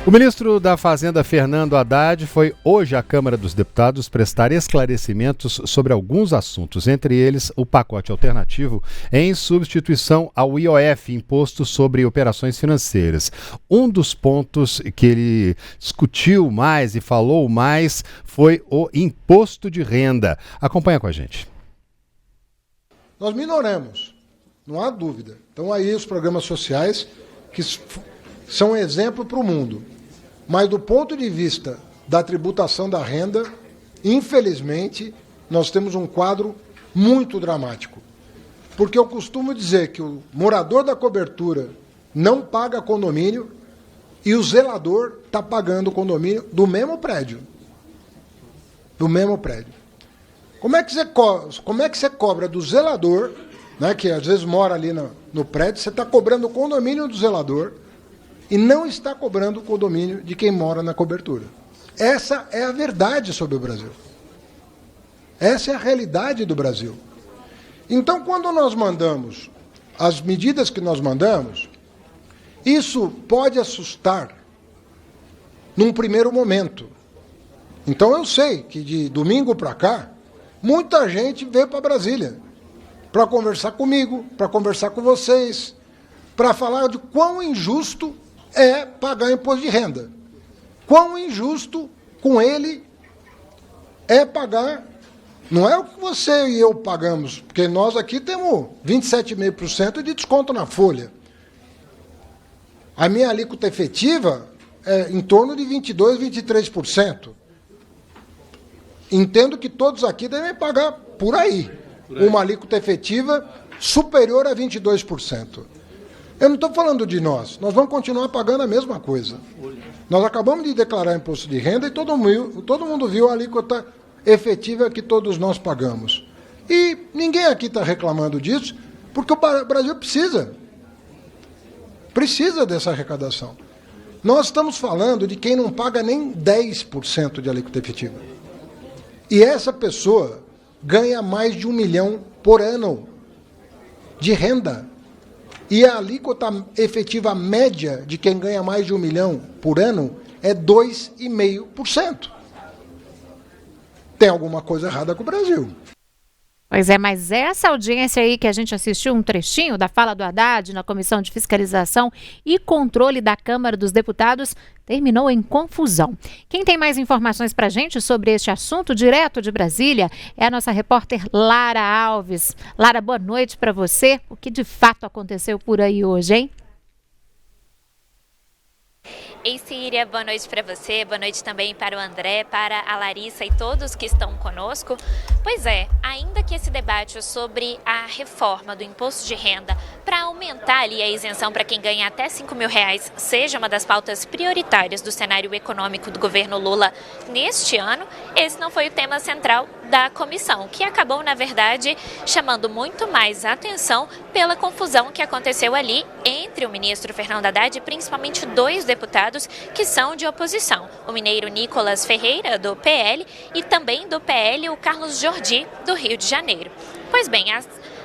O ministro da Fazenda, Fernando Haddad, foi hoje à Câmara dos Deputados prestar esclarecimentos sobre alguns assuntos, entre eles o pacote alternativo em substituição ao IOF, Imposto sobre Operações Financeiras. Um dos pontos que ele discutiu mais e falou mais foi o imposto de renda. Acompanha com a gente. Nós minoramos, não há dúvida. Então aí os programas sociais que são exemplo para o mundo. Mas do ponto de vista da tributação da renda, infelizmente, nós temos um quadro muito dramático. Porque eu costumo dizer que o morador da cobertura não paga condomínio e o zelador está pagando o condomínio do mesmo prédio. Do mesmo prédio. Como é que você cobra do zelador, né, que às vezes mora ali no prédio, você está cobrando o condomínio do zelador, e não está cobrando o condomínio de quem mora na cobertura. Essa é a verdade sobre o Brasil. Essa é a realidade do Brasil. Então, quando nós mandamos as medidas que nós mandamos, isso pode assustar num primeiro momento. Então, eu sei que de domingo para cá, muita gente veio para Brasília para conversar comigo, para conversar com vocês, para falar de quão injusto é pagar imposto de renda. Quão injusto com ele é pagar, não é o que você e eu pagamos, porque nós aqui temos 27,5% de desconto na folha. A minha alíquota efetiva é em torno de 22%, 23%. Entendo que todos aqui devem pagar por aí. Uma alíquota efetiva superior a 22%. Eu não estou falando de nós vamos continuar pagando a mesma coisa. Nós acabamos de declarar imposto de renda e todo mundo viu a alíquota efetiva que todos nós pagamos. E ninguém aqui está reclamando disso, porque o Brasil precisa dessa arrecadação. Nós estamos falando de quem não paga nem 10% de alíquota efetiva. E essa pessoa ganha mais de 1 milhão por ano de renda. E a alíquota efetiva média de quem ganha mais de 1 milhão por ano é 2,5%. Tem alguma coisa errada com o Brasil. Pois é, mas essa audiência aí que a gente assistiu um trechinho da fala do Haddad na Comissão de Fiscalização e Controle da Câmara dos Deputados terminou em confusão. Quem tem mais informações para a gente sobre este assunto direto de Brasília é a nossa repórter Lara Alves. Lara, boa noite para você. O que de fato aconteceu por aí hoje, hein? Ei, Síria, boa noite para você, boa noite também para o André, para a Larissa e todos que estão conosco. Pois é, ainda que esse debate sobre a reforma do imposto de renda para aumentar ali a isenção para quem ganha até R$5 mil seja uma das pautas prioritárias do cenário econômico do governo Lula neste ano, esse não foi o tema central da comissão, que acabou, na verdade, chamando muito mais atenção pela confusão que aconteceu ali entre o ministro Fernando Haddad e principalmente dois deputados que são de oposição, o mineiro Nicolas Ferreira, do PL, e também do PL, o Carlos Jordi, do Rio de Janeiro. Pois bem,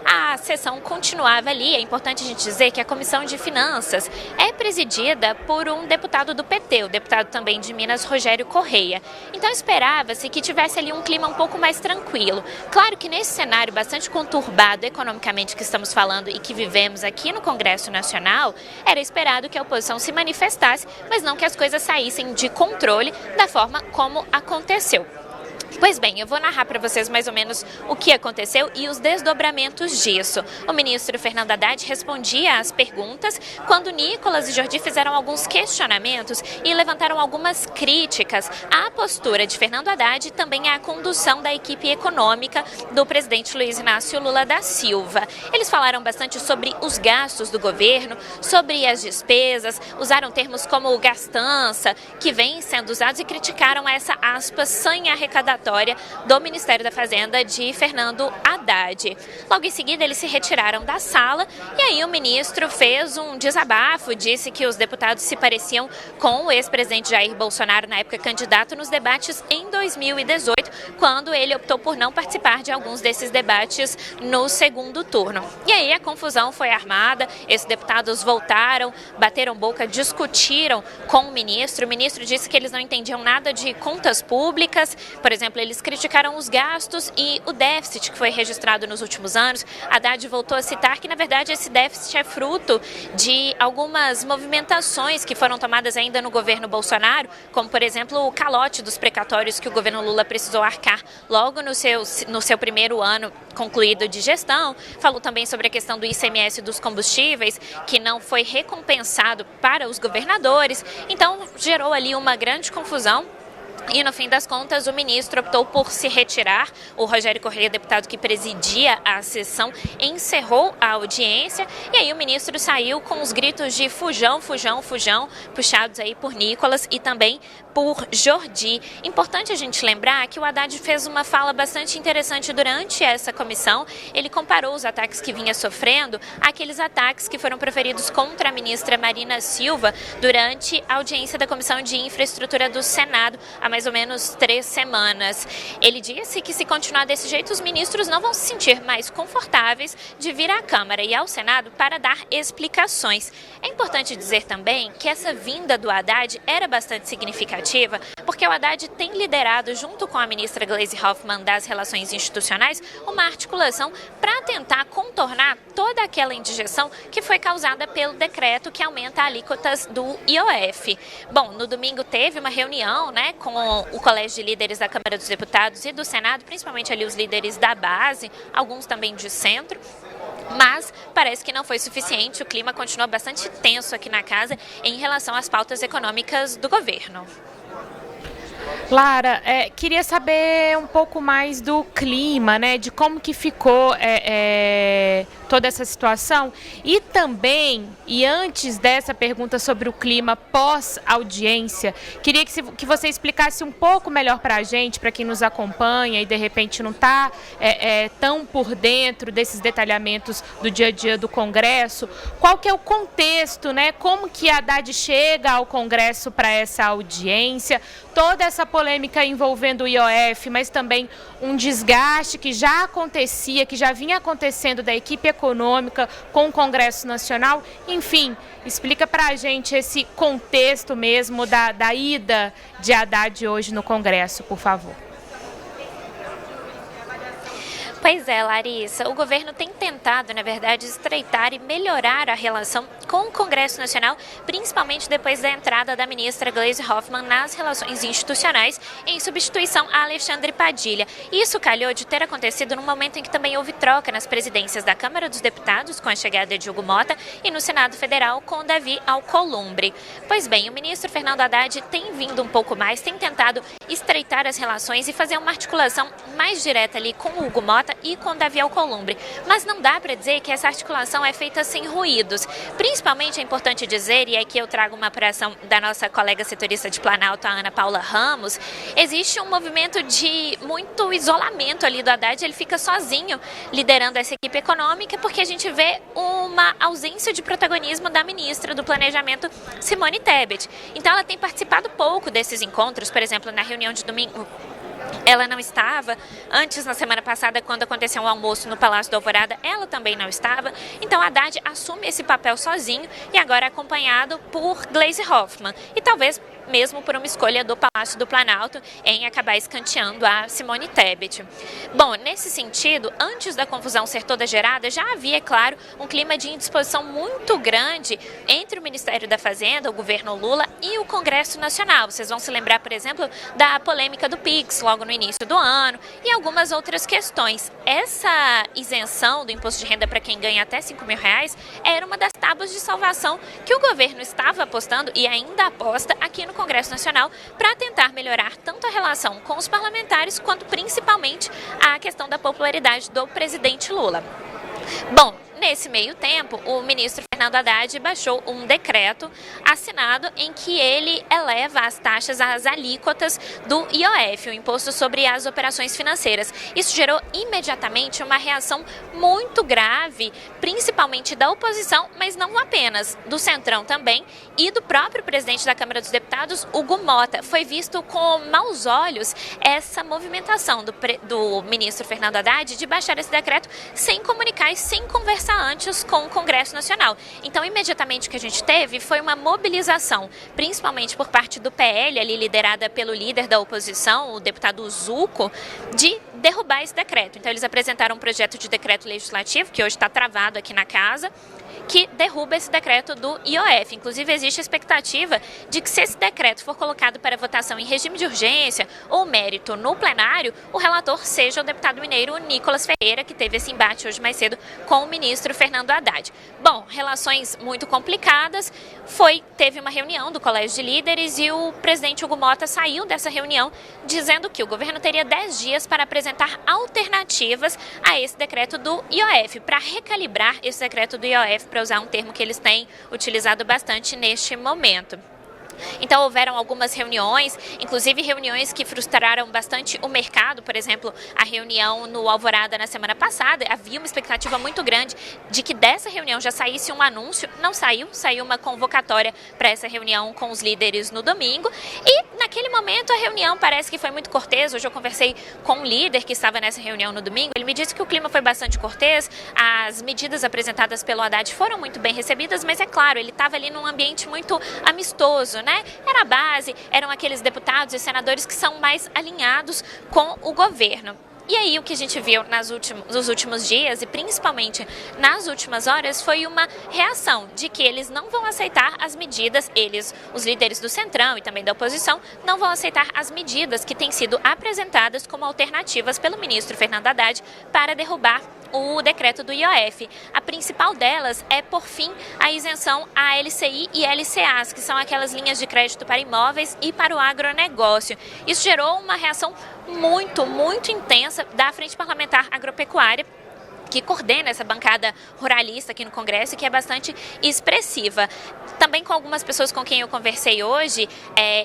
a sessão continuava ali. É importante a gente dizer que a Comissão de Finanças é presidida por um deputado do PT, o deputado também de Minas, Rogério Correia. Então esperava-se que tivesse ali um clima um pouco mais tranquilo. Claro que nesse cenário bastante conturbado economicamente que estamos falando e que vivemos aqui no Congresso Nacional, era esperado que a oposição se manifestasse, mas não que as coisas saíssem de controle da forma como aconteceu. Pois bem, eu vou narrar para vocês mais ou menos o que aconteceu e os desdobramentos disso. O ministro Fernando Haddad respondia às perguntas quando Nicolas e Jordi fizeram alguns questionamentos e levantaram algumas críticas à postura de Fernando Haddad e também à condução da equipe econômica do presidente Luiz Inácio Lula da Silva. Eles falaram bastante sobre os gastos do governo, sobre as despesas, usaram termos como gastança, que vêm sendo usados, e criticaram essa, aspas, sanha arrecadatória do Ministério da Fazenda de Fernando Haddad. Logo em seguida, eles se retiraram da sala e aí o ministro fez um desabafo, disse que os deputados se pareciam com o ex-presidente Jair Bolsonaro, na época candidato nos debates em 2018, quando ele optou por não participar de alguns desses debates no segundo turno. E aí a confusão foi armada, esses deputados voltaram, bateram boca, discutiram com o ministro disse que eles não entendiam nada de contas públicas, por exemplo, eles criticaram os gastos e o déficit que foi registrado nos últimos anos. Haddad voltou a citar que, na verdade, esse déficit é fruto de algumas movimentações que foram tomadas ainda no governo Bolsonaro, como, por exemplo, o calote dos precatórios que o governo Lula precisou arcar logo no seu primeiro ano concluído de gestão. Falou também sobre a questão do ICMS dos combustíveis, que não foi recompensado para os governadores. Então, gerou ali uma grande confusão. E, no fim das contas, o ministro optou por se retirar. O Rogério Correia, deputado que presidia a sessão, encerrou a audiência. E aí o ministro saiu com os gritos de fujão, fujão, fujão, puxados aí por Nicolas e também por Jordi. Importante a gente lembrar que o Haddad fez uma fala bastante interessante durante essa comissão. Ele comparou os ataques que vinha sofrendo àqueles ataques que foram proferidos contra a ministra Marina Silva durante a audiência da Comissão de Infraestrutura do Senado, há mais ou menos 3 semanas. Ele disse que, se continuar desse jeito, os ministros não vão se sentir mais confortáveis de vir à Câmara e ao Senado para dar explicações. É importante dizer também que essa vinda do Haddad era bastante significativa, porque o Haddad tem liderado, junto com a ministra Gleisi Hoffmann das Relações Institucionais, uma articulação para tentar contornar toda aquela indigestão que foi causada pelo decreto que aumenta alíquotas do IOF. Bom, no domingo teve uma reunião, com o Colégio de Líderes da Câmara dos Deputados e do Senado, principalmente ali os líderes da base, alguns também de centro. Mas parece que não foi suficiente, o clima continua bastante tenso aqui na casa em relação às pautas econômicas do governo. Lara, queria saber um pouco mais do clima, de como que ficou toda essa situação e também, e antes dessa pergunta sobre o clima pós-audiência, queria que você explicasse um pouco melhor para a gente, para quem nos acompanha e de repente não está tão por dentro desses detalhamentos do dia a dia do Congresso, qual que é o contexto, como que a Haddad chega ao Congresso para essa audiência, toda essa polêmica envolvendo o IOF, mas também um desgaste que já acontecia, que já vinha acontecendo da equipe econômica com o Congresso Nacional. Enfim, explica para a gente esse contexto mesmo da ida de Haddad hoje no Congresso, por favor. Pois é, Larissa, o governo tem tentado, na verdade, estreitar e melhorar a relação com o Congresso Nacional, principalmente depois da entrada da ministra Gleisi Hoffmann nas relações institucionais, em substituição a Alexandre Padilha. Isso calhou de ter acontecido num momento em que também houve troca nas presidências da Câmara dos Deputados, com a chegada de Hugo Mota, e no Senado Federal, com Davi Alcolumbre. Pois bem, o ministro Fernando Haddad tem vindo um pouco mais, tem tentado estreitar as relações e fazer uma articulação mais direta ali com o Hugo Mota e com Davi Alcolumbre, mas não dá para dizer que essa articulação é feita sem ruídos. Principalmente é importante dizer, e aqui eu trago uma apuração da nossa colega setorista de Planalto, a Ana Paula Ramos, existe um movimento de muito isolamento ali do Haddad, ele fica sozinho liderando essa equipe econômica, porque a gente vê uma ausência de protagonismo da ministra do Planejamento, Simone Tebet. Então ela tem participado pouco desses encontros, por exemplo, na reunião de domingo, ela não estava. Antes, na semana passada, quando aconteceu um almoço no Palácio da Alvorada, ela também não estava. Então, Haddad assume esse papel sozinho e agora é acompanhado por Gleisi Hoffmann. E talvez mesmo por uma escolha do Palácio do Planalto em acabar escanteando a Simone Tebet. Bom, nesse sentido, antes da confusão ser toda gerada, já havia, é claro, um clima de indisposição muito grande entre o Ministério da Fazenda, o governo Lula e o Congresso Nacional. Vocês vão se lembrar, por exemplo, da polêmica do PIX logo no início do ano e algumas outras questões. Essa isenção do imposto de renda para quem ganha até R$5.000 era uma das tábuas de salvação que o governo estava apostando e ainda aposta aqui no Congresso Nacional para tentar melhorar tanto a relação com os parlamentares quanto principalmente a questão da popularidade do presidente Lula. Bom, nesse meio tempo, o ministro Fernando Haddad baixou um decreto assinado em que ele eleva as taxas, as alíquotas do IOF, o Imposto sobre as Operações Financeiras. Isso gerou imediatamente uma reação muito grave, principalmente da oposição, mas não apenas, do Centrão também, e do próprio presidente da Câmara dos Deputados, Hugo Mota. Foi visto com maus olhos essa movimentação do ministro Fernando Haddad de baixar esse decreto sem comunicar e sem conversar antes com o Congresso Nacional. Então, imediatamente o que a gente teve foi uma mobilização, principalmente por parte do PL, ali liderada pelo líder da oposição, o deputado Zucco, de derrubar esse decreto. Então, eles apresentaram um projeto de decreto legislativo, que hoje está travado aqui na casa, que derruba esse decreto do IOF. Inclusive, existe a expectativa de que, se esse decreto for colocado para votação em regime de urgência ou mérito no plenário, o relator seja o deputado mineiro Nicolas Ferreira, que teve esse embate hoje mais cedo com o ministro Fernando Haddad. Bom, relações muito complicadas. Teve uma reunião do Colégio de Líderes e o presidente Hugo Mota saiu dessa reunião dizendo que o governo teria 10 dias para apresentar alternativas a esse decreto do IOF, para recalibrar esse decreto do IOF, para usar um termo que eles têm utilizado bastante neste momento. Então, houveram algumas reuniões, inclusive reuniões que frustraram bastante o mercado. Por exemplo, a reunião no Alvorada na semana passada, havia uma expectativa muito grande de que dessa reunião já saísse um anúncio. Não saiu, saiu uma convocatória para essa reunião com os líderes no domingo. E, naquele momento, a reunião parece que foi muito cortês. Hoje eu conversei com um líder que estava nessa reunião no domingo. Ele me disse que o clima foi bastante cortês, as medidas apresentadas pelo Haddad foram muito bem recebidas, mas é claro, ele estava ali num ambiente muito amistoso, né? Era a base, eram aqueles deputados e senadores que são mais alinhados com o governo. E aí o que a gente viu nos últimos dias e principalmente nas últimas horas foi uma reação de que eles não vão aceitar as medidas, os líderes do Centrão e também da oposição, não vão aceitar as medidas que têm sido apresentadas como alternativas pelo ministro Fernando Haddad para derrubar o decreto do IOF. A principal delas é, por fim, a isenção a LCI e LCAs, que são aquelas linhas de crédito para imóveis e para o agronegócio. Isso gerou uma reação muito, muito intensa da Frente Parlamentar Agropecuária, que coordena essa bancada ruralista aqui no Congresso e que é bastante expressiva. Também com algumas pessoas com quem eu conversei hoje,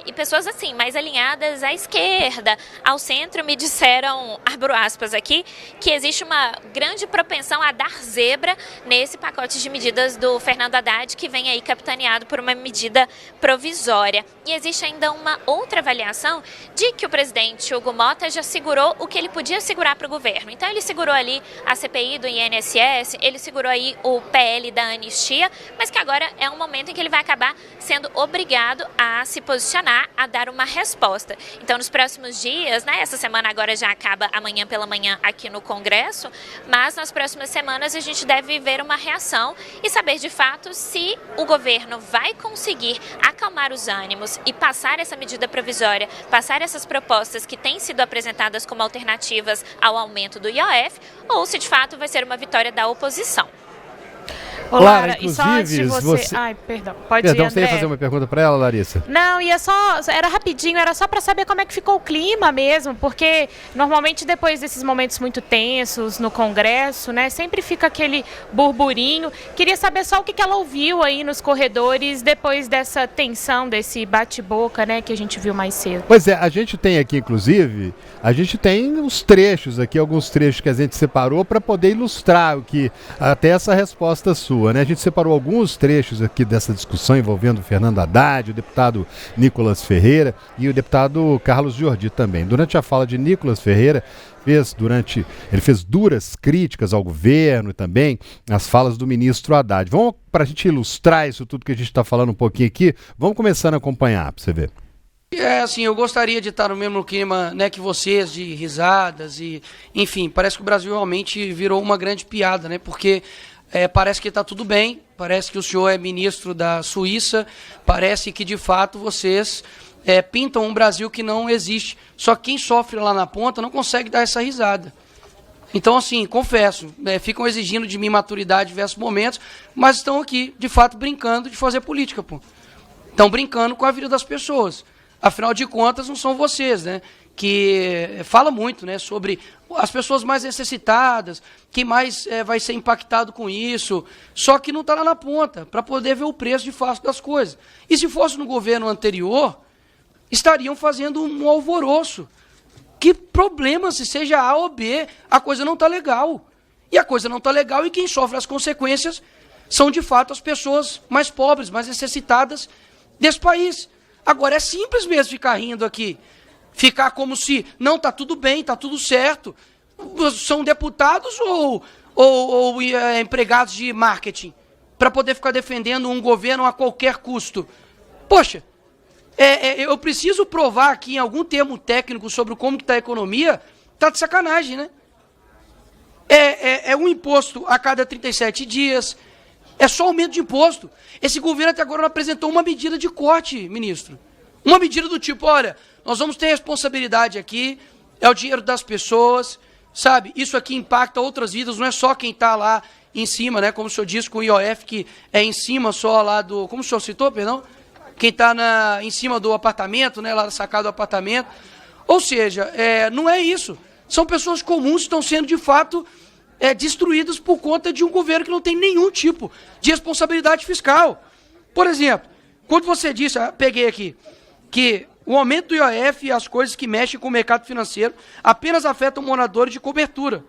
e pessoas assim, mais alinhadas à esquerda, ao centro, me disseram, abro aspas aqui, que existe uma grande propensão a dar zebra nesse pacote de medidas do Fernando Haddad, que vem aí capitaneado por uma medida provisória. E existe ainda uma outra avaliação de que o presidente Hugo Mota já segurou o que ele podia segurar para o governo. Então ele segurou ali a CPI do INSS, ele segurou aí o PL da anistia, mas que agora é um momento em que ele vai acabar sendo obrigado a se posicionar, a dar uma resposta. Então, nos próximos dias, né, essa semana agora já acaba amanhã pela manhã aqui no Congresso, mas nas próximas semanas a gente deve ver uma reação e saber de fato se o governo vai conseguir acalmar os ânimos e passar essa medida provisória, passar essas propostas que têm sido apresentadas como alternativas ao aumento do IOF, ou se de fato vai ser uma vitória da oposição. Ô, Lara, Lara, e só antes de você... Ai, perdão. Pode ir, André. Você ia fazer uma pergunta para ela, Larissa? Não, era rapidinho, era só para saber como é que ficou o clima mesmo, porque normalmente depois desses momentos muito tensos no Congresso, né, sempre fica aquele burburinho. Queria saber só o que ela ouviu aí nos corredores depois dessa tensão, desse bate-boca, né, que a gente viu mais cedo. Pois é, a gente tem aqui, inclusive, uns trechos aqui, alguns trechos que a gente separou para poder ilustrar até essa resposta sua. Né? A gente separou alguns trechos aqui dessa discussão envolvendo o Fernando Haddad, o deputado Nicolas Ferreira e o deputado Carlos Jordi também. Durante a fala de Nicolas Ferreira, ele fez duras críticas ao governo e também as falas do ministro Haddad. Vamos, para a gente ilustrar isso tudo que a gente está falando um pouquinho aqui, vamos começando a acompanhar para você ver. Assim, eu gostaria de estar no mesmo clima, né, que vocês, de risadas e, enfim, parece que o Brasil realmente virou uma grande piada, né, porque parece que está tudo bem, parece que o senhor é ministro da Suíça, parece que de fato vocês pintam um Brasil que não existe. Só que quem sofre lá na ponta não consegue dar essa risada. Então, assim, confesso, ficam exigindo de mim maturidade em diversos momentos, mas estão aqui, de fato, brincando de fazer política, pô. Estão brincando com a vida das pessoas. Afinal de contas, não são vocês, né, que fala muito, né, sobre as pessoas mais necessitadas, quem mais vai ser impactado com isso, só que não está lá na ponta, para poder ver o preço de fato das coisas. E se fosse no governo anterior, estariam fazendo um alvoroço. Que problema, se seja A ou B, a coisa não está legal. E a coisa não está legal e quem sofre as consequências são, de fato, as pessoas mais pobres, mais necessitadas desse país. Agora, é simples mesmo ficar rindo aqui. Ficar como se, não, está tudo bem, está tudo certo. São deputados ou empregados de marketing para poder ficar defendendo um governo a qualquer custo? Poxa, eu preciso provar aqui em algum termo técnico sobre como que está a economia, está de sacanagem, né? É um imposto a cada 37 dias, é só aumento de imposto. Esse governo até agora não apresentou uma medida de corte, ministro. Uma medida do tipo, olha, nós vamos ter responsabilidade aqui, é o dinheiro das pessoas, sabe? Isso aqui impacta outras vidas, não é só quem está lá em cima, né? Como o senhor disse com o IOF, que é em cima só lá do... Como o senhor citou, perdão? Quem está em cima do apartamento, né? Lá na sacada do apartamento. Ou seja, não é isso. São pessoas comuns que estão sendo, de fato, destruídas por conta de um governo que não tem nenhum tipo de responsabilidade fiscal. Por exemplo, quando você disse, peguei aqui, que o aumento do IOF e as coisas que mexem com o mercado financeiro apenas afetam moradores de cobertura.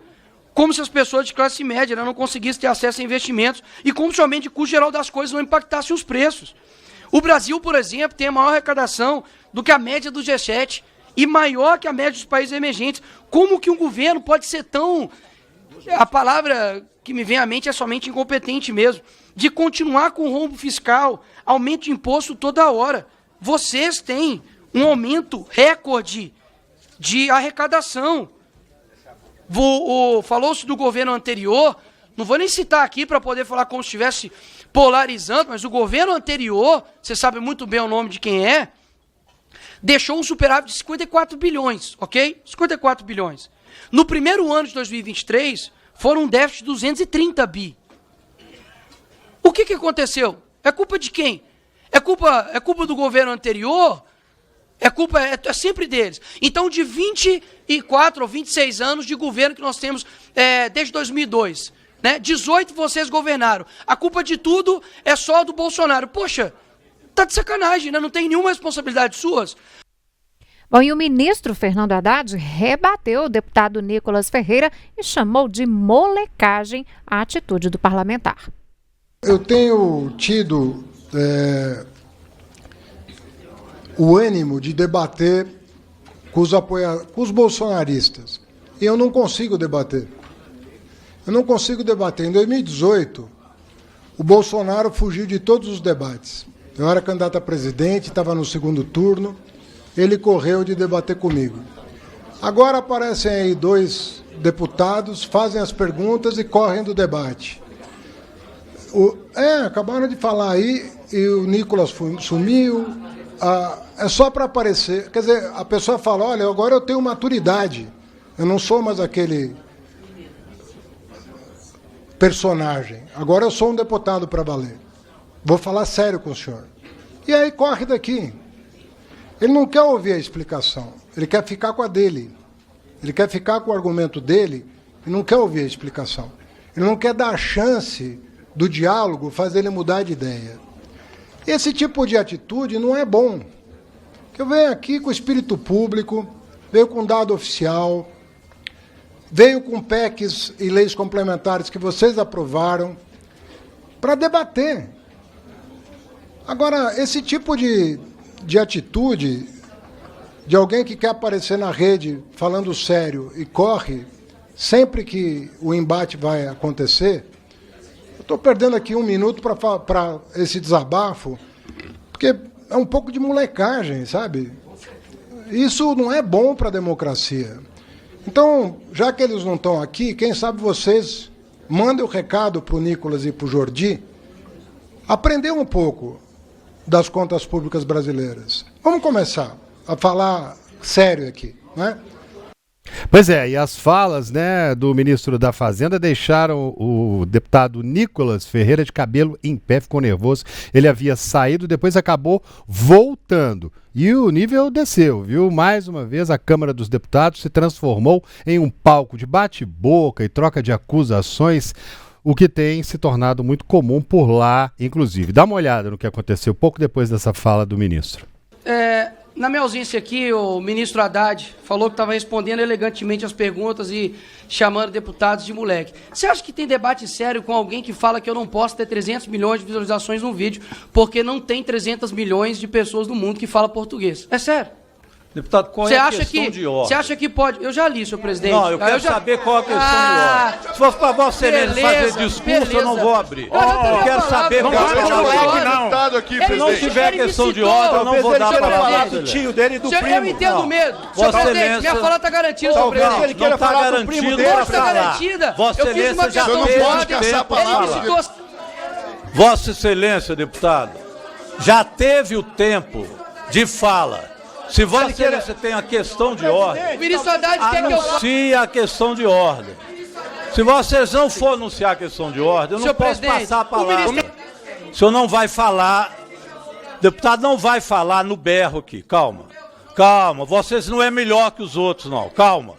Como se as pessoas de classe média, né, não conseguissem ter acesso a investimentos e como se o aumento de custo geral das coisas não impactasse os preços. O Brasil, por exemplo, tem a maior arrecadação do que a média do G7 e maior que a média dos países emergentes. Como que um governo pode ser tão... A palavra que me vem à mente é somente incompetente mesmo, de continuar com o rombo fiscal, aumento de imposto toda hora. Vocês têm um aumento recorde de arrecadação. Falou-se do governo anterior, não vou nem citar aqui para poder falar como se estivesse polarizando, mas o governo anterior, você sabe muito bem o nome de quem é, deixou um superávit de 54 bilhões, ok? 54 bilhões. No primeiro ano de 2023, foram um déficit de 230 bi. O que aconteceu? É culpa de quem? É culpa do governo anterior? É sempre deles. Então, de 24 ou 26 anos de governo que nós temos desde 2002, né? 18 vocês governaram. A culpa de tudo é só do Bolsonaro. Poxa, tá de sacanagem, né? Não tem nenhuma responsabilidade suas. Bom, e o ministro Fernando Haddad rebateu o deputado Nicolas Ferreira e chamou de molecagem a atitude do parlamentar. Eu tenho tido o ânimo de debater com os bolsonaristas. E eu não consigo debater. Em 2018, o Bolsonaro fugiu de todos os debates. Eu era candidato a presidente, estava no segundo turno, ele correu de debater comigo. Agora aparecem aí 2 deputados, fazem as perguntas e correm do debate. Acabaram de falar aí, e o Nicolas sumiu, é só para aparecer. Quer dizer, a pessoa fala, olha, agora eu tenho maturidade, eu não sou mais aquele personagem, agora eu sou um deputado para valer. Vou falar sério com o senhor. E aí corre daqui. Ele não quer ouvir a explicação, ele quer ficar com a dele. Ele quer ficar com o argumento dele e não quer ouvir a explicação. Ele não quer dar a chance do diálogo, fazer ele mudar de ideia. Esse tipo de atitude não é bom. Eu venho aqui com espírito público, veio com dado oficial, veio com PECs e leis complementares que vocês aprovaram para debater. Agora, esse tipo de atitude de alguém que quer aparecer na rede falando sério e corre sempre que o embate vai acontecer, eu estou perdendo aqui 1 minuto para esse desabafo, porque é um pouco de molecagem, sabe? Isso não é bom para a democracia. Então, já que eles não estão aqui, quem sabe vocês mandem o recado para o Nicolas e para o Jordi aprender um pouco das contas públicas brasileiras. Vamos começar a falar sério aqui, né? Pois é, e as falas, né, do ministro da Fazenda deixaram o deputado Nicolas Ferreira de cabelo em pé, ficou nervoso. Ele havia saído, depois acabou voltando. E o nível desceu, viu? Mais uma vez, a Câmara dos Deputados se transformou em um palco de bate-boca e troca de acusações, o que tem se tornado muito comum por lá, inclusive. Dá uma olhada no que aconteceu pouco depois dessa fala do ministro. Na minha ausência aqui, o ministro Haddad falou que estava respondendo elegantemente as perguntas e chamando deputados de moleque. Você acha que tem debate sério com alguém que fala que eu não posso ter 300 milhões de visualizações num vídeo porque não tem 300 milhões de pessoas no mundo que falam português? É sério. Deputado, qual é a questão de ordem? Você acha que pode... Eu já li, senhor presidente. Não, eu quero saber qual é a questão de ordem. Se fosse para Vossa Excelência fazer discurso, eu não vou abrir. Eu quero saber qual é a questão de ordem. Se não tiver questão de ordem, eu não vou dar para falar do tio dele e do primo. Eu entendo mesmo. Senhor presidente, minha fala está garantida, senhor presidente. Ele queira falar do primo dele para falar. Vossa Excelência já teve tempo para falar. Vossa Excelência, deputado, já teve o tempo de fala. Se Vossa Excelência tem a questão de ordem, o ministro Haddad quer que eu anuncie a questão de ordem. Se Vossa Excelência não for anunciar a questão de ordem, eu não posso passar a palavra. O senhor não vai falar, deputado não vai falar no berro aqui, calma. Calma, Vossa Excelência não é melhor que os outros, não, calma.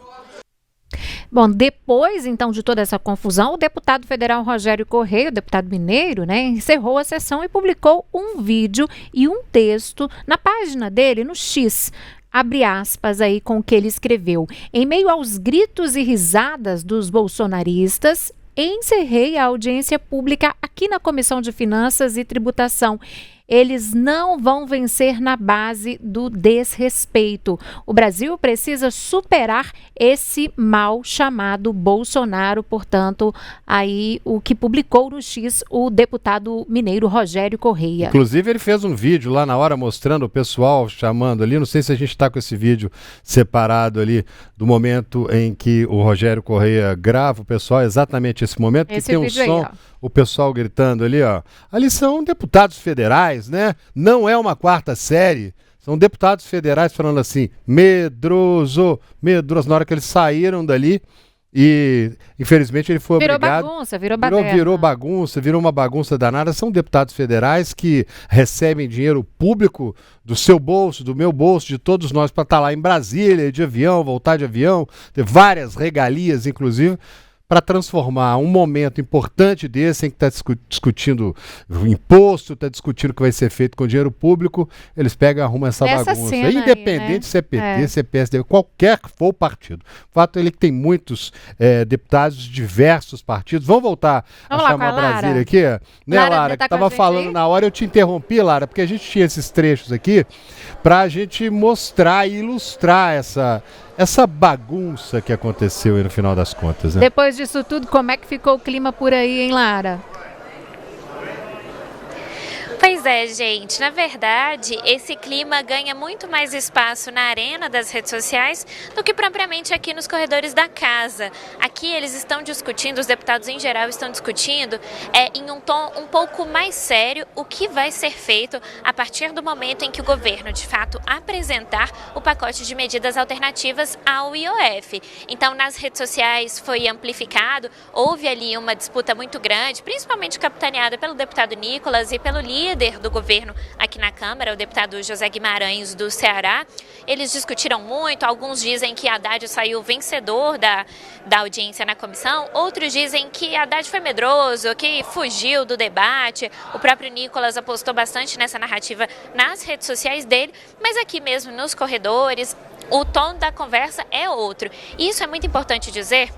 Bom, depois, então, de toda essa confusão, o deputado federal Rogério Correia, o deputado mineiro, né, encerrou a sessão e publicou um vídeo e um texto na página dele, no X. Abre aspas aí com o que ele escreveu. Em meio aos gritos e risadas dos bolsonaristas, encerrei a audiência pública aqui na Comissão de Finanças e Tributação. Eles não vão vencer na base do desrespeito. O Brasil precisa superar esse mal chamado Bolsonaro, portanto, aí o que publicou no X o deputado mineiro Rogério Correia. Inclusive ele fez um vídeo lá na hora mostrando o pessoal chamando ali, não sei se a gente está com esse vídeo separado ali do momento em que o Rogério Correia grava o pessoal, exatamente esse momento, esse que tem um som... Aí, o pessoal gritando ali, ó. Ali são deputados federais, né? Não é uma quarta série. São deputados federais falando assim, medroso, medroso. Na hora que eles saíram dali e, infelizmente, ele foi obrigado... Virou bagunça, virou uma bagunça danada. São deputados federais que recebem dinheiro público do seu bolso, do meu bolso, de todos nós, para estar lá em Brasília, de avião, voltar de avião, ter várias regalias, inclusive, para transformar um momento importante desse, em que está discutindo o imposto, está discutindo o que vai ser feito com dinheiro público, eles pegam e arrumam essa bagunça. Independente, né? Se é PT, se é PSD, qualquer que for o partido. O fato é que tem muitos deputados de diversos partidos. Vamos voltar a chamar Brasília aqui? Né, Lara, que estava falando aí? Na hora, eu te interrompi, Lara, porque a gente tinha esses trechos aqui para a gente mostrar e ilustrar essa bagunça que aconteceu aí no final das contas, né? Depois disso tudo, como é que ficou o clima por aí, hein, Lara? Pois é, gente. Na verdade, esse clima ganha muito mais espaço na arena das redes sociais do que propriamente aqui nos corredores da casa. Aqui eles estão discutindo, os deputados em geral estão discutindo em um tom um pouco mais sério o que vai ser feito a partir do momento em que o governo, de fato, apresentar o pacote de medidas alternativas ao IOF. Então, nas redes sociais foi amplificado, houve ali uma disputa muito grande, principalmente capitaneada pelo deputado Nicolas e pelo líder do governo aqui na Câmara, o deputado José Guimarães do Ceará. Eles discutiram muito, alguns dizem que Haddad saiu vencedor da audiência na comissão, outros dizem que Haddad foi medroso, que fugiu do debate. O próprio Nicolas apostou bastante nessa narrativa nas redes sociais dele, mas aqui mesmo nos corredores, o tom da conversa é outro. E isso é muito importante dizer,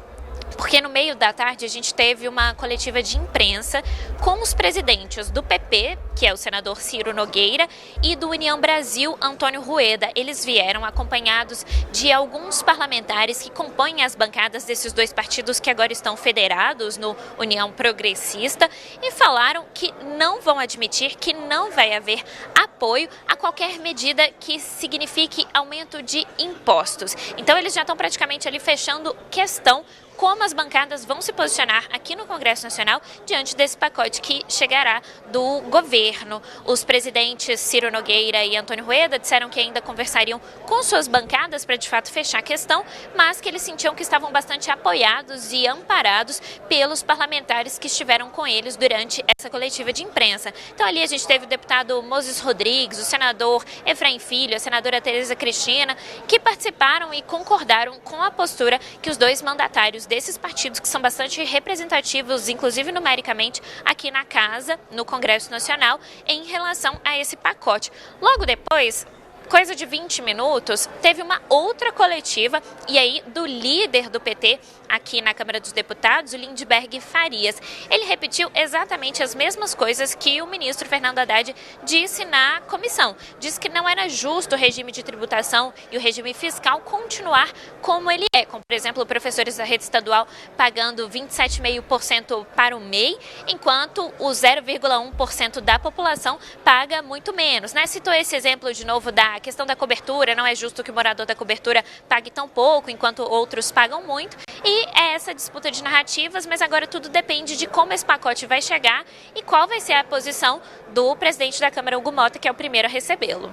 porque no meio da tarde a gente teve uma coletiva de imprensa com os presidentes do PP, que é o senador Ciro Nogueira, e do União Brasil, Antônio Rueda. Eles vieram acompanhados de alguns parlamentares que compõem as bancadas desses dois partidos que agora estão federados no União Progressista e falaram que não vão admitir, que não vai haver apoio a qualquer medida que signifique aumento de impostos. Então eles já estão praticamente ali fechando questão como as bancadas vão se posicionar aqui no Congresso Nacional diante desse pacote que chegará do governo. Os presidentes Ciro Nogueira e Antônio Rueda disseram que ainda conversariam com suas bancadas para de fato fechar a questão, mas que eles sentiam que estavam bastante apoiados e amparados pelos parlamentares que estiveram com eles durante essa coletiva de imprensa. Então ali a gente teve o deputado Moses Rodrigues, o senador Efraim Filho, a senadora Tereza Cristina, que participaram e concordaram com a postura que os dois mandatários desses partidos, que são bastante representativos, inclusive numericamente, aqui na Casa, no Congresso Nacional, em relação a esse pacote. Logo depois, coisa de 20 minutos, teve uma outra coletiva, e aí do líder do PT aqui na Câmara dos Deputados, o Lindbergh Farias. Ele repetiu exatamente as mesmas coisas que o ministro Fernando Haddad disse na comissão. Disse que não era justo o regime de tributação e o regime fiscal continuar como ele é, como, por exemplo, professores da rede estadual pagando 27,5% para o MEI, enquanto o 0,1% da população paga muito menos, né? Citou esse exemplo de novo da questão da cobertura, não é justo que o morador da cobertura pague tão pouco, enquanto outros pagam muito, e é essa disputa de narrativas, mas agora tudo depende de como esse pacote vai chegar e qual vai ser a posição do presidente da Câmara, Hugo Motta, que é o primeiro a recebê-lo.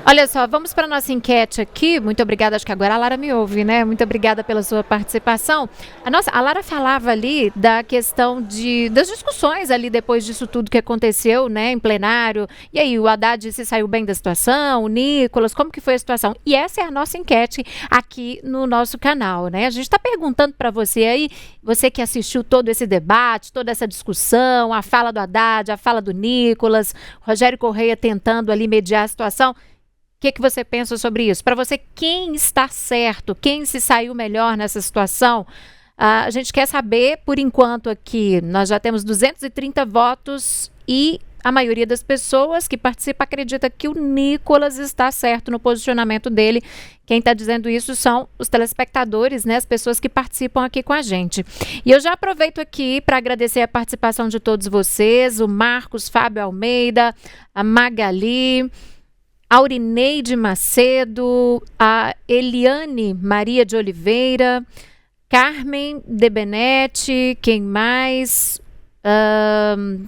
Olha só, vamos para a nossa enquete aqui. Muito obrigada, acho que agora a Lara me ouve, né? Muito obrigada pela sua participação. A Lara falava ali da questão das discussões ali depois disso tudo que aconteceu, né, em plenário. E aí, o Haddad se saiu bem da situação, o Nicolas, como que foi a situação? E essa é a nossa enquete aqui no nosso canal, né? A gente está perguntando para você aí, você que assistiu todo esse debate, toda essa discussão, a fala do Haddad, a fala do Nicolas, Rogério Correia tentando ali mediar a situação. O que você pensa sobre isso? Para você, quem está certo? Quem se saiu melhor nessa situação? A gente quer saber, por enquanto aqui, nós já temos 230 votos e a maioria das pessoas que participam acredita que o Nicolas está certo no posicionamento dele. Quem está dizendo isso são os telespectadores, né, as pessoas que participam aqui com a gente. E eu já aproveito aqui para agradecer a participação de todos vocês, o Marcos Fábio Almeida, a Magali, Aurineide Macedo, a Eliane Maria de Oliveira, Carmen de Benete, quem mais?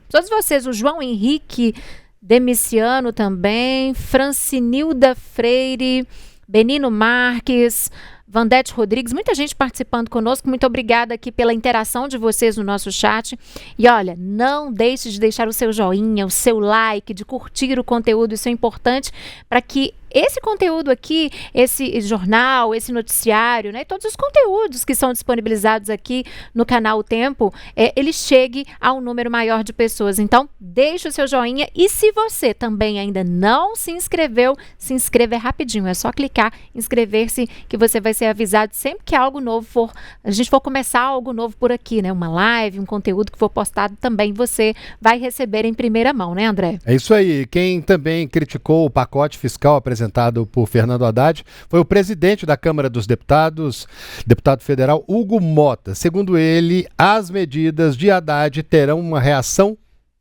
Todos vocês, o João Henrique Demiciano também, Francinilda Freire, Benino Marques, Vandete Rodrigues, muita gente participando conosco. Muito obrigada aqui pela interação de vocês no nosso chat. E olha, não deixe de deixar o seu joinha, o seu like, de curtir o conteúdo. Isso é importante para que esse conteúdo aqui, esse jornal, esse noticiário, né, todos os conteúdos que são disponibilizados aqui no canal O Tempo, ele chegue a um número maior de pessoas. Então, deixe o seu joinha e se você também ainda não se inscreveu, se inscreva rapidinho. É só clicar, inscrever-se, que você vai ser avisado sempre que algo novo a gente for começar algo novo por aqui, né? Uma live, um conteúdo que for postado também, você vai receber em primeira mão, né, André? É isso aí. Quem também criticou o pacote fiscal apresentado por Fernando Haddad foi o presidente da Câmara dos Deputados, deputado federal Hugo Motta. Segundo ele, as medidas de Haddad terão uma reação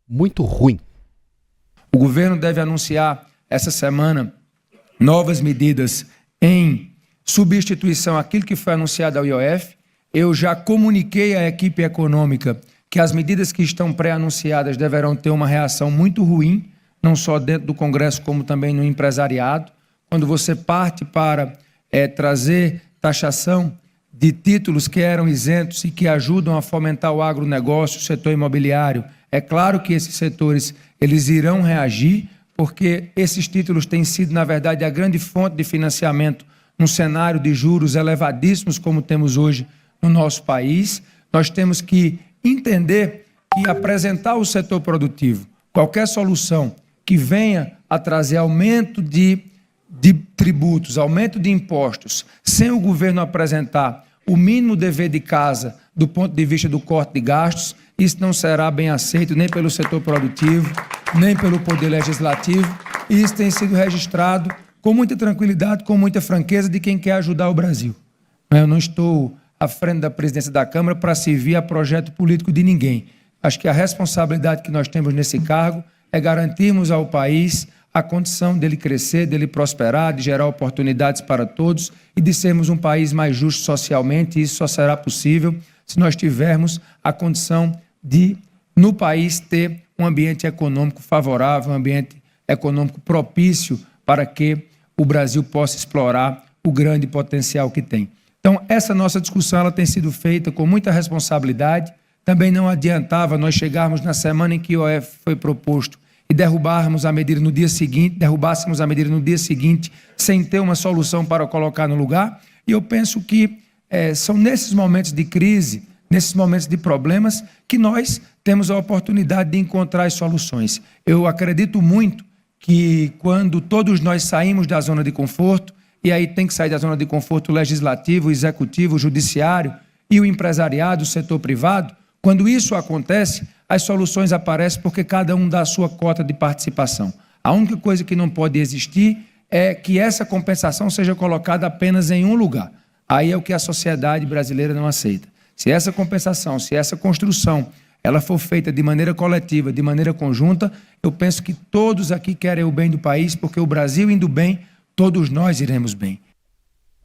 muito ruim. O governo deve anunciar essa semana novas medidas em substituição àquilo que foi anunciado ao IOF. Eu já comuniquei à equipe econômica que as medidas que estão pré-anunciadas deverão ter uma reação muito ruim, não só dentro do Congresso, como também no empresariado. Quando você parte para trazer taxação de títulos que eram isentos e que ajudam a fomentar o agronegócio, o setor imobiliário, é claro que esses setores eles irão reagir, porque esses títulos têm sido, na verdade, a grande fonte de financiamento num cenário de juros elevadíssimos como temos hoje no nosso país. Nós temos que entender e apresentar ao setor produtivo qualquer solução que venha a trazer aumento de tributos, aumento de impostos, sem o governo apresentar o mínimo dever de casa do ponto de vista do corte de gastos, isso não será bem aceito nem pelo setor produtivo, nem pelo Poder Legislativo, e isso tem sido registrado com muita tranquilidade, com muita franqueza de quem quer ajudar o Brasil. Eu não estou à frente da presidência da Câmara para servir a projeto político de ninguém. Acho que a responsabilidade que nós temos nesse cargo é garantirmos ao país a condição dele crescer, dele prosperar, de gerar oportunidades para todos e de sermos um país mais justo socialmente. E isso só será possível se nós tivermos a condição de, no país, ter um ambiente econômico favorável, um ambiente econômico propício para que o Brasil possa explorar o grande potencial que tem. Então, essa nossa discussão ela tem sido feita com muita responsabilidade. Também não adiantava nós chegarmos na semana em que o IOF foi proposto e derrubássemos a medida no dia seguinte sem ter uma solução para colocar no lugar. E eu penso que são nesses momentos de crise, nesses momentos de problemas, que nós temos a oportunidade de encontrar as soluções. Eu acredito muito que quando todos nós saímos da zona de conforto, e aí tem que sair da zona de conforto o legislativo, o executivo, o judiciário e o empresariado, o setor privado, quando isso acontece, as soluções aparecem porque cada um dá a sua cota de participação. A única coisa que não pode existir é que essa compensação seja colocada apenas em um lugar. Aí é o que a sociedade brasileira não aceita. Se essa compensação, se essa construção, ela for feita de maneira coletiva, de maneira conjunta, eu penso que todos aqui querem o bem do país, porque o Brasil indo bem, todos nós iremos bem.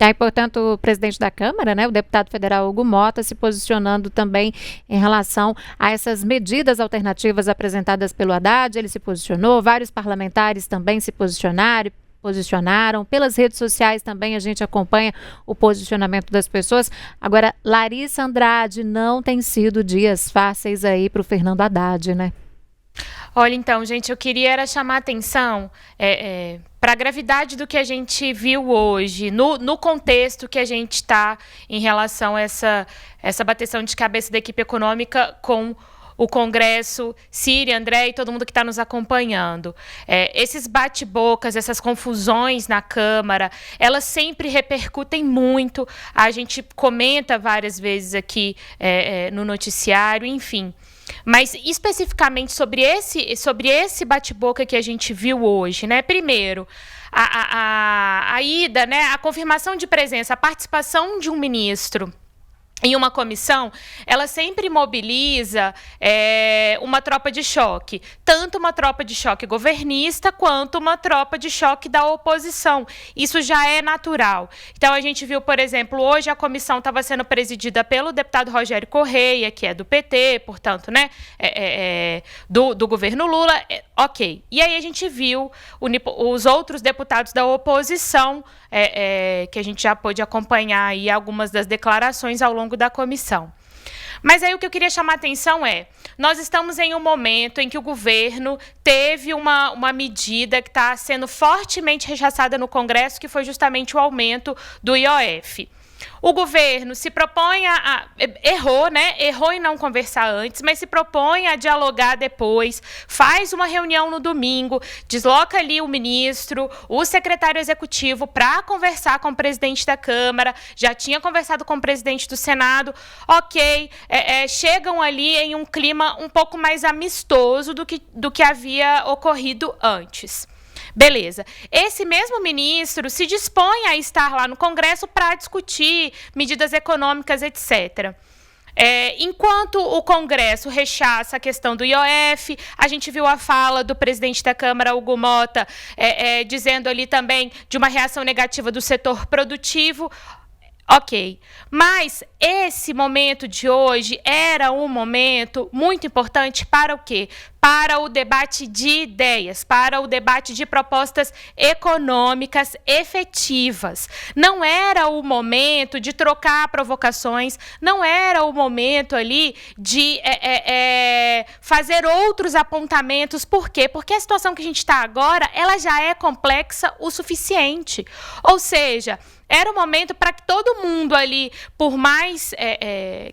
Aí, portanto, o presidente da Câmara, né, o deputado federal Hugo Mota, se posicionando também em relação a essas medidas alternativas apresentadas pelo Haddad. Ele se posicionou, vários parlamentares também se posicionaram. Pelas redes sociais também a gente acompanha o posicionamento das pessoas. Agora, Larissa Andrade, não tem sido dias fáceis aí para o Fernando Haddad, né? Olha, então, gente, eu queria era chamar a atenção para a gravidade do que a gente viu hoje, no contexto que a gente está em relação a essa bateção de cabeça da equipe econômica com o Congresso, Síria, André e todo mundo que está nos acompanhando. Esses bate-bocas, essas confusões na Câmara, elas sempre repercutem muito. A gente comenta várias vezes aqui no noticiário, enfim. Mas especificamente sobre esse bate-boca que a gente viu hoje, né? Primeiro, a ida, né? A confirmação de presença, a participação de um ministro em uma comissão, ela sempre mobiliza uma tropa de choque, tanto uma tropa de choque governista quanto uma tropa de choque da oposição. Isso já é natural. Então, a gente viu, por exemplo, hoje a comissão estava sendo presidida pelo deputado Rogério Correia, que é do PT, portanto, né, do governo Lula, ok. E aí a gente viu os outros deputados da oposição, que a gente já pôde acompanhar aí algumas das declarações ao longo da comissão. Mas aí o que eu queria chamar a atenção nós estamos em um momento em que o governo teve uma medida que está sendo fortemente rechaçada no Congresso, que foi justamente o aumento do IOF. O governo se propõe errou em não conversar antes, mas se propõe a dialogar depois, faz uma reunião no domingo, desloca ali o ministro, o secretário executivo para conversar com o presidente da Câmara, já tinha conversado com o presidente do Senado, ok, chegam ali em um clima um pouco mais amistoso do que havia ocorrido antes. Beleza. Esse mesmo ministro se dispõe a estar lá no Congresso para discutir medidas econômicas, etc. Enquanto o Congresso rechaça a questão do IOF, a gente viu a fala do presidente da Câmara, Hugo Mota, dizendo ali também de uma reação negativa do setor produtivo. Ok, mas esse momento de hoje era um momento muito importante para o quê? Para o debate de ideias, para o debate de propostas econômicas efetivas. Não era o momento de trocar provocações, não era o momento ali de fazer outros apontamentos. Por quê? Porque a situação que a gente está agora, ela já é complexa o suficiente. Ou seja, era o momento para que todo mundo ali, por mais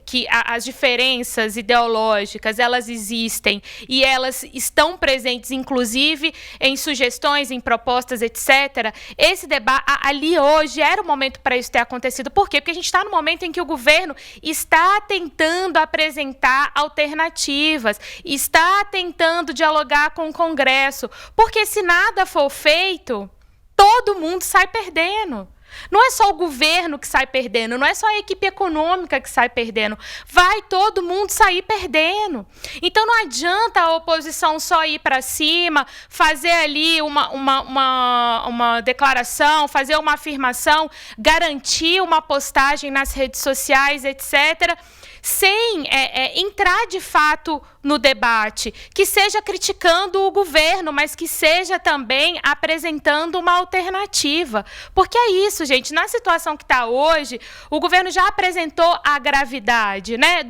que as diferenças ideológicas, elas existem e elas estão presentes, inclusive, em sugestões, em propostas, etc. Esse debate ali hoje era o momento para isso ter acontecido. Por quê? Porque a gente está no momento em que o governo está tentando apresentar alternativas, está tentando dialogar com o Congresso. Porque se nada for feito, todo mundo sai perdendo. Não é só o governo que sai perdendo, não é só a equipe econômica que sai perdendo. Vai todo mundo sair perdendo. Então não adianta a oposição só ir para cima, fazer ali uma declaração, fazer uma afirmação, garantir uma postagem nas redes sociais, etc., sem entrar de fato no debate, que seja criticando o governo, mas que seja também apresentando uma alternativa. Porque é isso, gente, na situação que está hoje, o governo já apresentou a gravidade, né,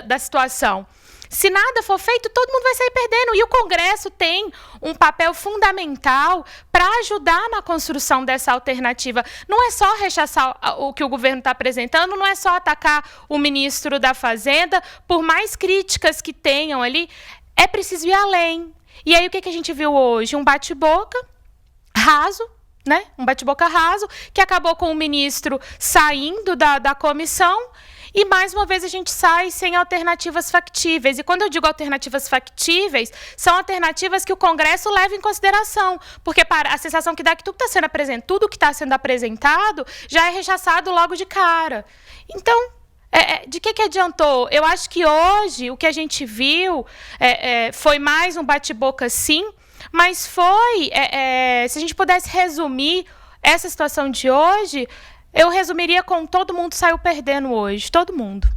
da situação. Se nada for feito, todo mundo vai sair perdendo. E o Congresso tem um papel fundamental para ajudar na construção dessa alternativa. Não é só rechaçar o que o governo está apresentando, não é só atacar o ministro da Fazenda, por mais críticas que tenham ali, é preciso ir além. E aí o que a gente viu hoje? Um bate-boca raso, né? Um bate-boca raso, que acabou com o ministro saindo da comissão. E, mais uma vez, a gente sai sem alternativas factíveis. E, quando eu digo alternativas factíveis, são alternativas que o Congresso leva em consideração. Porque a sensação que dá é que tudo que está sendo apresentado já é rechaçado logo de cara. Então, de que adiantou? Eu acho que hoje o que a gente viu foi mais um bate-boca, sim, mas foi, se a gente pudesse resumir essa situação de hoje, eu resumiria com todo mundo saiu perdendo hoje, todo mundo.